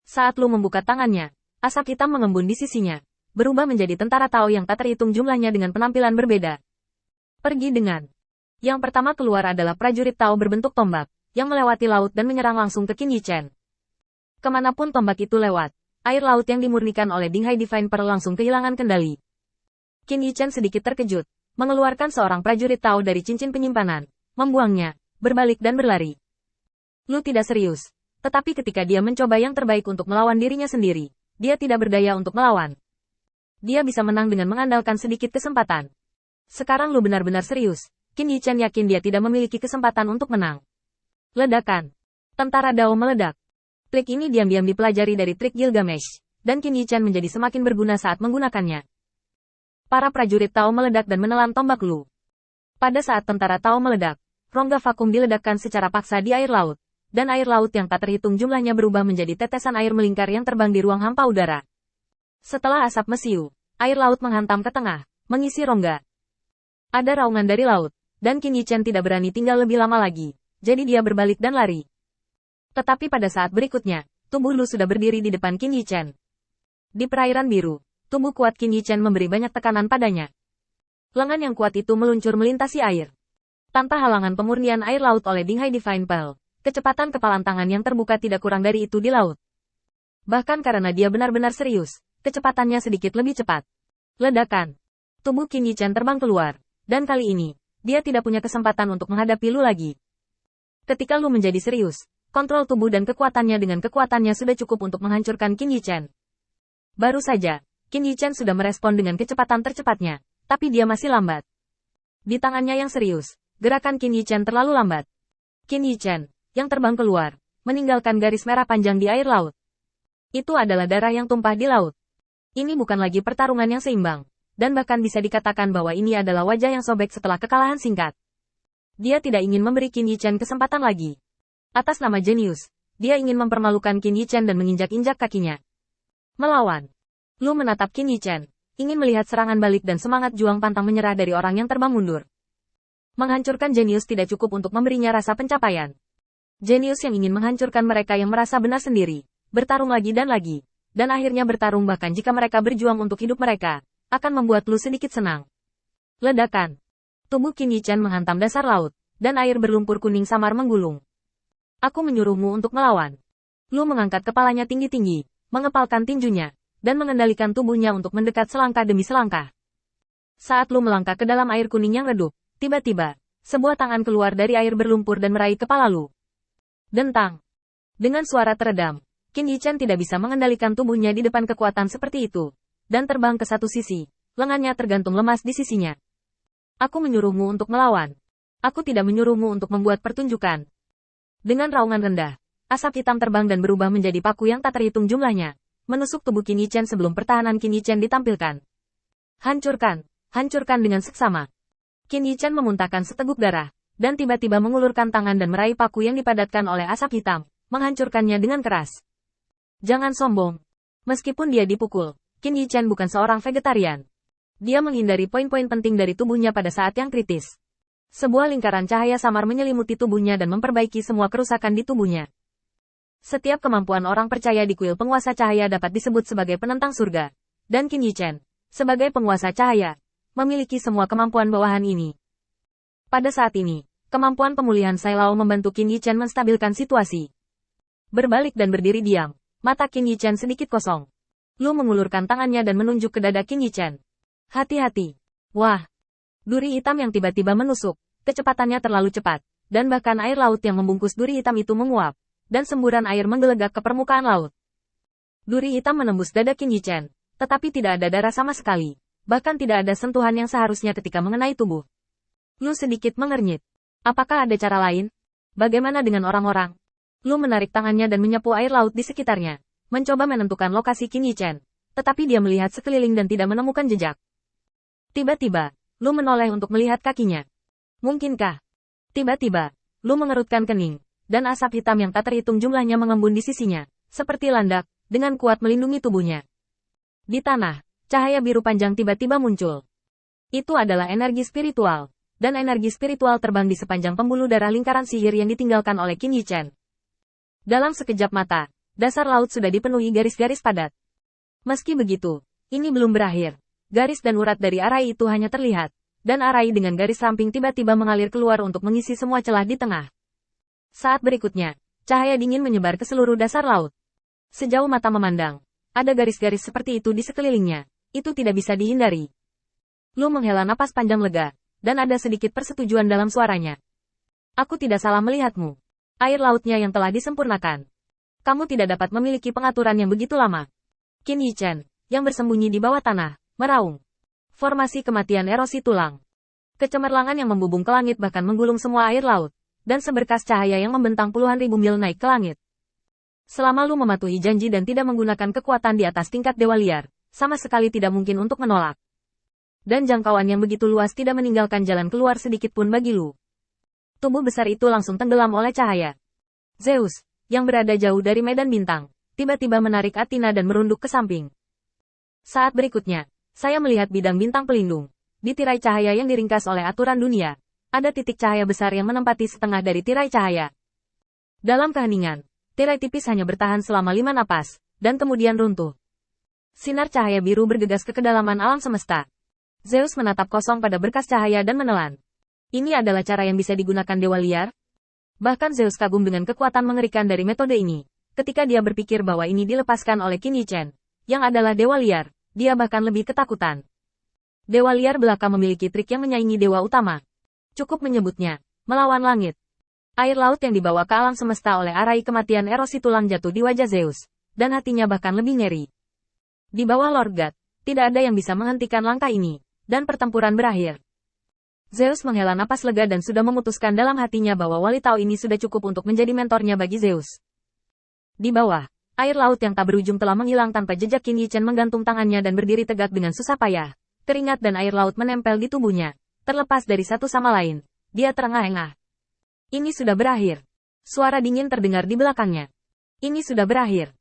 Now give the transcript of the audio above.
Saat Lu membuka tangannya, asap hitam mengembun di sisinya, berubah menjadi tentara Tao yang tak terhitung jumlahnya dengan penampilan berbeda. Pergi dengan. Yang pertama keluar adalah prajurit Tao berbentuk tombak, yang melewati laut dan menyerang langsung ke Qin Yichen. Kemanapun tombak itu lewat, air laut yang dimurnikan oleh Dinghai Divine Pearl langsung kehilangan kendali. Qin Yichen sedikit terkejut, mengeluarkan seorang prajurit Tao dari cincin penyimpanan, membuangnya, berbalik dan berlari. Lu tidak serius. Tetapi ketika dia mencoba yang terbaik untuk melawan dirinya sendiri, dia tidak berdaya untuk melawan. Dia bisa menang dengan mengandalkan sedikit kesempatan. Sekarang Lu benar-benar serius. Qin Yichen yakin dia tidak memiliki kesempatan untuk menang. Ledakan. Tentara Dao meledak. Trik ini diam-diam dipelajari dari trik Gilgamesh, dan Qin Yichen menjadi semakin berguna saat menggunakannya. Para prajurit Tao meledak dan menelan tombak Lu. Pada saat tentara Tao meledak, rongga vakum diledakkan secara paksa di air laut, dan air laut yang tak terhitung jumlahnya berubah menjadi tetesan air melingkar yang terbang di ruang hampa udara. Setelah asap mesiu, air laut menghantam ke tengah, mengisi rongga. Ada raungan dari laut, dan Qin Yichen tidak berani tinggal lebih lama lagi, jadi dia berbalik dan lari. Tetapi pada saat berikutnya, tubuh Lu sudah berdiri di depan Qin Yichen. Di perairan biru, tubuh kuat Qin Yichen memberi banyak tekanan padanya. Lengan yang kuat itu meluncur melintasi air. Tanpa halangan pemurnian air laut oleh Dinghai Divine Pearl, kecepatan kepalan tangan yang terbuka tidak kurang dari itu di laut. Bahkan karena dia benar-benar serius, kecepatannya sedikit lebih cepat. Ledakan. Tubuh Qin Yichen terbang keluar, dan kali ini, dia tidak punya kesempatan untuk menghadapi Lu lagi. Ketika Lu menjadi serius, kontrol tubuh dan kekuatannya dengan kekuatannya sudah cukup untuk menghancurkan Qin Yichen. Baru saja, Qin Yichen sudah merespon dengan kecepatan tercepatnya, tapi dia masih lambat. Di tangannya yang serius, gerakan Qin Yichen terlalu lambat. Qin Yichen, yang terbang keluar, meninggalkan garis merah panjang di air laut. Itu adalah darah yang tumpah di laut. Ini bukan lagi pertarungan yang seimbang, dan bahkan bisa dikatakan bahwa ini adalah wajah yang sobek setelah kekalahan singkat. Dia tidak ingin memberi Qin Yichen kesempatan lagi. Atas nama jenius, dia ingin mempermalukan Qin Yichen dan menginjak-injak kakinya. Melawan. Lu menatap Qin Yichen, ingin melihat serangan balik dan semangat juang pantang menyerah dari orang yang terbang mundur. Menghancurkan jenius tidak cukup untuk memberinya rasa pencapaian. Jenius yang ingin menghancurkan mereka yang merasa benar sendiri, bertarung lagi dan akhirnya bertarung bahkan jika mereka berjuang untuk hidup mereka, akan membuat Lu sedikit senang. Ledakan. Tubuh Qin Yichen menghantam dasar laut, dan air berlumpur kuning samar menggulung. Aku menyuruhmu untuk melawan. Lu mengangkat kepalanya tinggi-tinggi, mengepalkan tinjunya, dan mengendalikan tubuhnya untuk mendekat selangkah demi selangkah. Saat Lu melangkah ke dalam air kuning yang redup, tiba-tiba, sebuah tangan keluar dari air berlumpur dan meraih kepala Lu. Dentang. Dengan suara teredam, Qin Yichen tidak bisa mengendalikan tubuhnya di depan kekuatan seperti itu, dan terbang ke satu sisi, lengannya tergantung lemas di sisinya. Aku menyuruhmu untuk melawan. Aku tidak menyuruhmu untuk membuat pertunjukan. Dengan raungan rendah, asap hitam terbang dan berubah menjadi paku yang tak terhitung jumlahnya, menusuk tubuh Qin Yichen sebelum pertahanan Qin Yichen ditampilkan. Hancurkan, hancurkan dengan seksama. Qin Yichen memuntahkan seteguk darah, dan tiba-tiba mengulurkan tangan dan meraih paku yang dipadatkan oleh asap hitam, menghancurkannya dengan keras. Jangan sombong. Meskipun dia dipukul, Qin Yichen bukan seorang vegetarian. Dia menghindari poin-poin penting dari tubuhnya pada saat yang kritis. Sebuah lingkaran cahaya samar menyelimuti tubuhnya dan memperbaiki semua kerusakan di tubuhnya. Setiap kemampuan orang percaya di kuil penguasa cahaya dapat disebut sebagai penentang surga. Dan Qin Yichen, sebagai penguasa cahaya, memiliki semua kemampuan bawahan ini. Pada saat ini, kemampuan pemulihan Sai Lao membantu Qin Yichen menstabilkan situasi. Berbalik dan berdiri diam, mata Qin Yichen sedikit kosong. Lu mengulurkan tangannya dan menunjuk ke dada Qin Yichen. Hati-hati. Wah. Duri hitam yang tiba-tiba menusuk, kecepatannya terlalu cepat, dan bahkan air laut yang membungkus duri hitam itu menguap, dan semburan air menggelegak ke permukaan laut. Duri hitam menembus dada Qin Yichen, tetapi tidak ada darah sama sekali, bahkan tidak ada sentuhan yang seharusnya ketika mengenai tubuh. Lu sedikit mengernyit. Apakah ada cara lain? Bagaimana dengan orang-orang? Lu menarik tangannya dan menyapu air laut di sekitarnya, mencoba menentukan lokasi Qin Yichen, tetapi dia melihat sekeliling dan tidak menemukan jejak. Tiba-tiba, Lu menoleh untuk melihat kakinya. Mungkinkah? Tiba-tiba, Lu mengerutkan kening, dan asap hitam yang tak terhitung jumlahnya mengembun di sisinya, seperti landak, dengan kuat melindungi tubuhnya. Di tanah, cahaya biru panjang tiba-tiba muncul. Itu adalah energi spiritual, dan energi spiritual terbang di sepanjang pembuluh darah lingkaran sihir yang ditinggalkan oleh Qin Yichen. Dalam sekejap mata, Dasar laut sudah dipenuhi garis-garis padat. Meski begitu, ini belum berakhir. Garis dan urat dari arai itu hanya terlihat, dan arai dengan garis ramping tiba-tiba mengalir keluar untuk mengisi semua celah di tengah. Saat berikutnya, cahaya dingin menyebar ke seluruh dasar laut. Sejauh mata memandang, ada garis-garis seperti itu di sekelilingnya. Itu tidak bisa dihindari. Lu menghela napas panjang lega, dan ada sedikit persetujuan dalam suaranya. Aku tidak salah melihatmu. Air lautnya yang telah disempurnakan. Kamu tidak dapat memiliki pengaturan yang begitu lama. Qin Yichen, yang bersembunyi di bawah tanah, meraung. Formasi kematian erosi tulang. Kecemerlangan yang membubung ke langit bahkan menggulung semua air laut, dan seberkas cahaya yang membentang puluhan ribu mil naik ke langit. Selama lu mematuhi janji dan tidak menggunakan kekuatan di atas tingkat dewa liar, sama sekali tidak mungkin untuk menolak. Dan jangkauan yang begitu luas tidak meninggalkan jalan keluar sedikit pun bagi lu. Tubuh besar itu langsung tenggelam oleh cahaya. Zeus, yang berada jauh dari medan bintang, tiba-tiba menarik Athena dan merunduk ke samping. Saat berikutnya, saya melihat bidang bintang pelindung. Di tirai cahaya yang diringkas oleh aturan dunia, ada titik cahaya besar yang menempati setengah dari tirai cahaya. Dalam keheningan, tirai tipis hanya bertahan selama 5 napas, dan kemudian runtuh. Sinar cahaya biru bergegas ke kedalaman alam semesta. Zeus menatap kosong pada berkas cahaya dan menelan. Ini adalah cara yang bisa digunakan dewa liar? Bahkan Zeus kagum dengan kekuatan mengerikan dari metode ini. Ketika dia berpikir bahwa ini dilepaskan oleh Qin Yichen, yang adalah dewa liar, dia bahkan lebih ketakutan. Dewa liar belaka memiliki trik yang menyaingi dewa utama. Cukup menyebutnya, melawan langit. Air laut yang dibawa ke alam semesta oleh arai kematian erosi tulang jatuh di wajah Zeus, dan hatinya bahkan lebih ngeri. Di bawah Lord God, tidak ada yang bisa menghentikan langkah ini, dan pertempuran berakhir. Zeus menghela napas lega dan sudah memutuskan dalam hatinya bahwa Wali Tao ini sudah cukup untuk menjadi mentornya bagi Zeus. Di bawah, air laut yang tak berujung telah menghilang tanpa jejak. Qin Yichen menggantung tangannya dan berdiri tegak dengan susah payah. Keringat dan air laut menempel di tubuhnya. Terlepas dari satu sama lain, dia terengah-engah. Ini sudah berakhir. Suara dingin terdengar di belakangnya. Ini sudah berakhir.